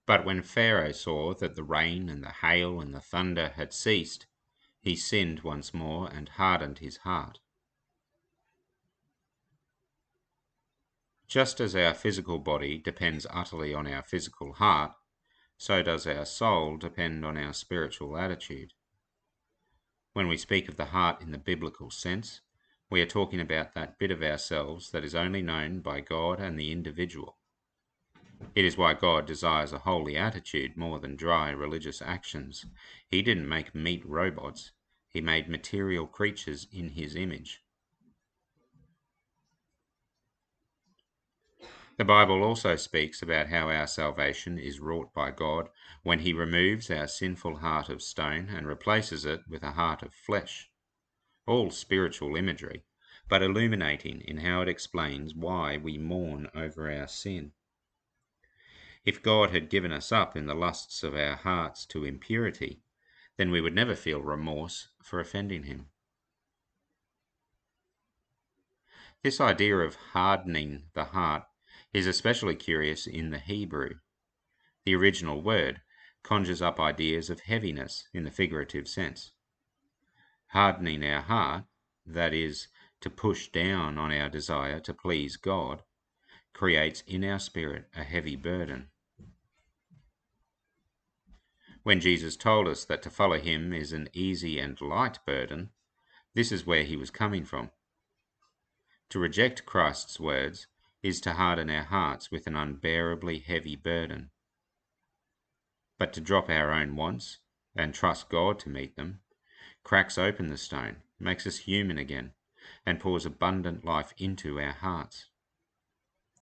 But when Pharaoh saw that the rain and the hail and the thunder had ceased, he sinned once more and hardened his heart. Just as our physical body depends utterly on our physical heart, so does our soul depend on our spiritual attitude. When we speak of the heart in the biblical sense, we are talking about that bit of ourselves that is only known by God and the individual. It is why God desires a holy attitude more than dry religious actions. He didn't make meat robots. He made material creatures in his image. The Bible also speaks about how our salvation is wrought by God when he removes our sinful heart of stone and replaces it with a heart of flesh. All spiritual imagery, but illuminating in how it explains why we mourn over our sin. If God had given us up in the lusts of our hearts to impurity, then we would never feel remorse for offending him. This idea of hardening the heart is especially curious in the Hebrew. The original word conjures up ideas of heaviness in the figurative sense. Hardening our heart, that is, to push down on our desire to please God, creates in our spirit a heavy burden. When Jesus told us that to follow him is an easy and light burden, this is where he was coming from. To reject Christ's words is to harden our hearts with an unbearably heavy burden. But to drop our own wants and trust God to meet them cracks open the stone, makes us human again, and pours abundant life into our hearts.